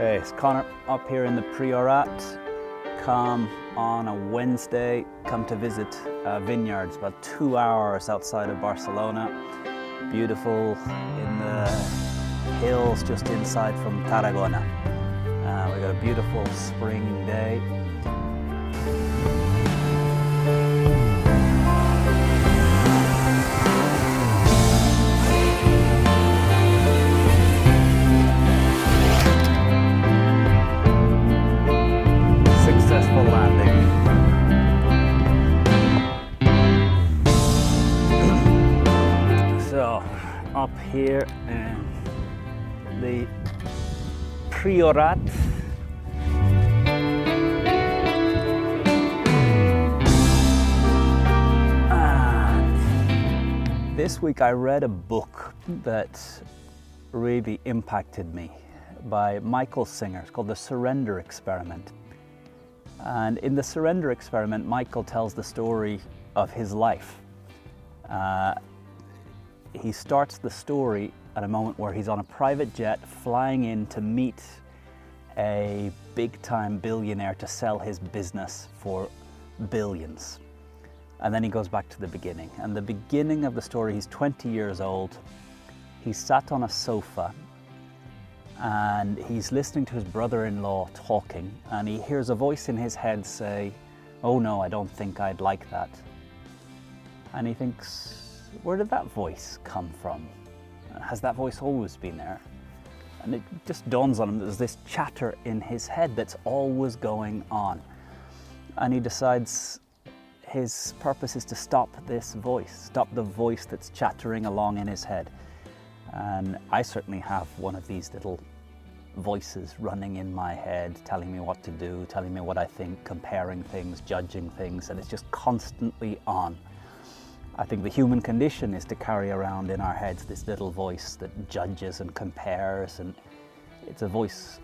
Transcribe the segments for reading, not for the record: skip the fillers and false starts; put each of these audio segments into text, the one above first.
Hey, it's Conor up here in the Priorat. Come on a Wednesday, come to visit vineyards about 2 hours outside of Barcelona. Beautiful in the hills just inside from Tarragona. We got a beautiful spring day. Successful landing. So, up here in the Priorat. And this week I read a book that really impacted me by Michael Singer. It's called The Surrender Experiment. And in The Surrender Experiment, Michael tells the story of his life. He starts the story at a moment where he's on a private jet flying in to meet a big-time billionaire to sell his business for billions. And then he goes back to the beginning. And the beginning of the story, he's 20 years old. He sat on a sofa and he's listening to his brother-in-law talking, and he hears a voice in his head say, "Oh no, I don't think I'd like that." And he thinks, where did that voice come from? Has that voice always been there? And it just dawns on him that there's this chatter in his head that's always going on. And he decides his purpose is to stop this voice, stop the voice that's chattering along in his head. And I certainly have one of these little voices running in my head, telling me what to do, telling me what I think, comparing things, judging things, and it's just constantly on. I think the human condition is to carry around in our heads this little voice that judges and compares, and it's a voice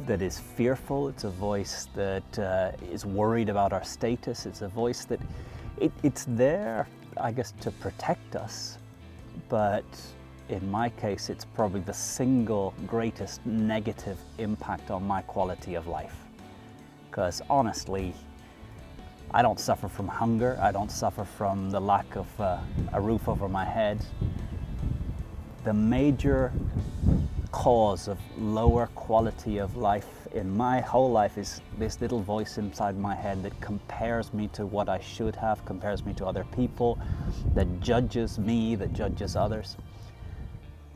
that is fearful, it's a voice that is worried about our status, it's a voice that it's there, I guess, to protect us, but in my case, it's probably the single greatest negative impact on my quality of life. Because honestly, I don't suffer from hunger, I don't suffer from the lack of a roof over my head. The major cause of lower quality of life in my whole life is this little voice inside my head that compares me to what I should have, compares me to other people, that judges me, that judges others.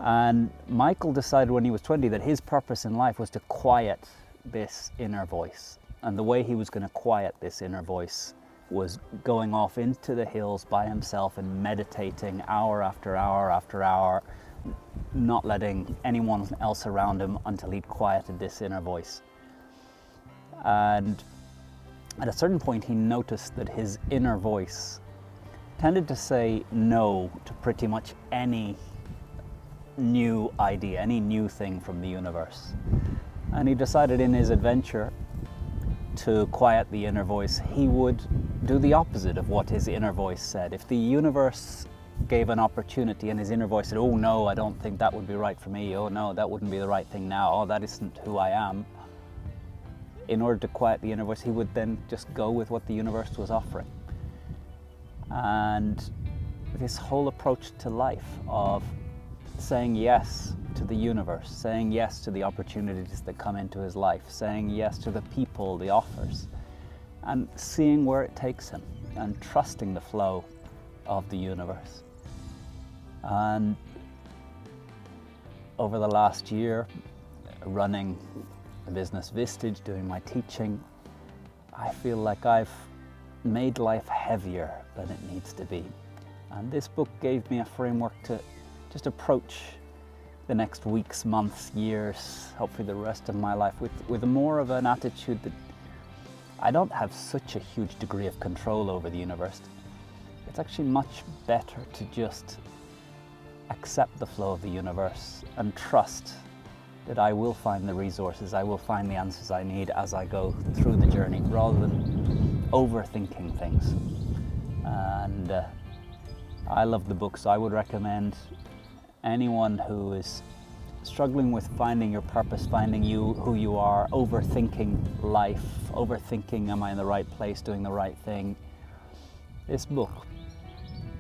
And Michael decided when he was 20 that his purpose in life was to quiet this inner voice. And the way he was going to quiet this inner voice was going off into the hills by himself and meditating hour after hour after hour, not letting anyone else around him until he'd quieted this inner voice. And at a certain point he noticed that his inner voice tended to say no to pretty much any new idea, any new thing from the universe. And he decided in his adventure to quiet the inner voice, he would do the opposite of what his inner voice said. If the universe gave an opportunity and his inner voice said, "Oh no, I don't think that would be right for me. Oh no, that wouldn't be the right thing now. Oh, that isn't who I am." In order to quiet the inner voice, he would then just go with what the universe was offering. And this whole approach to life of saying yes to the universe, saying yes to the opportunities that come into his life, saying yes to the people, the offers, and seeing where it takes him and trusting the flow of the universe. And over the last year, running a business Vistage, doing my teaching, I feel like I've made life heavier than it needs to be. And this book gave me a framework to just approach the next weeks, months, years, hopefully the rest of my life with more of an attitude that I don't have such a huge degree of control over the universe. It's actually much better to just accept the flow of the universe and trust that I will find the resources, I will find the answers I need as I go through the journey, rather than overthinking things. And I love the book, so I would recommend anyone who is struggling with finding your purpose, finding who you are, overthinking life, overthinking, am I in the right place, doing the right thing? This book,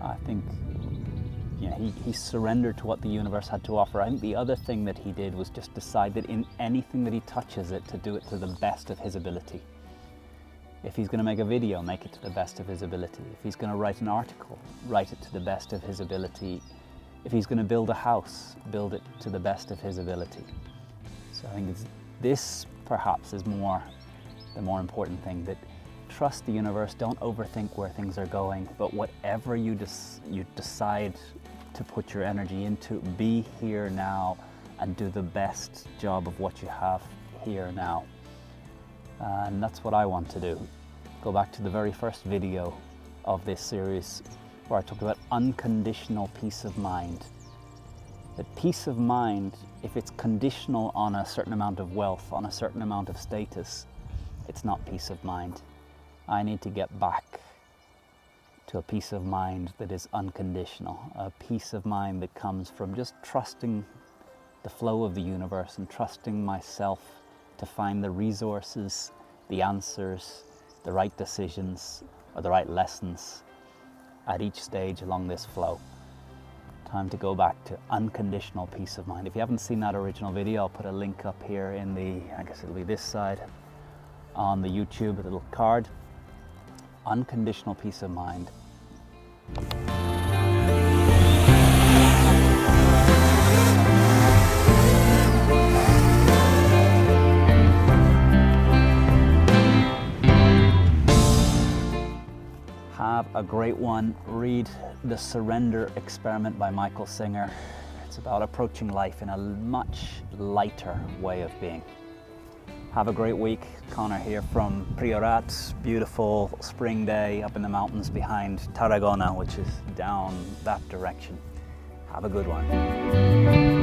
I think, he surrendered to what the universe had to offer. I think the other thing that he did was just decide that in anything that he touches it, to do it to the best of his ability. If he's going to make a video, make it to the best of his ability. If he's going to write an article, write it to the best of his ability. If he's going to build a house, build it to the best of his ability. So I think this perhaps is the more important thing, that trust the universe, don't overthink where things are going, but whatever you decide to put your energy into, be here now and do the best job of what you have here now. And that's what I want to do. Go back to the very first video of this series where I talked about unconditional peace of mind. That peace of mind, if it's conditional on a certain amount of wealth, on a certain amount of status, it's not peace of mind. I need to get back to a peace of mind that is unconditional, a peace of mind that comes from just trusting the flow of the universe and trusting myself to find the resources, the answers, the right decisions, or the right lessons at each stage along this flow. Time to go back to unconditional peace of mind. If you haven't seen that original video, I'll put a link up here in I guess it'll be this side, on the YouTube, a little card. Unconditional peace of mind. Have a great one. Read The Surrender Experiment by Michael Singer. It's about approaching life in a much lighter way of being. Have a great week. Conor here from Priorat. Beautiful spring day up in the mountains behind Tarragona, which is down that direction. Have a good one.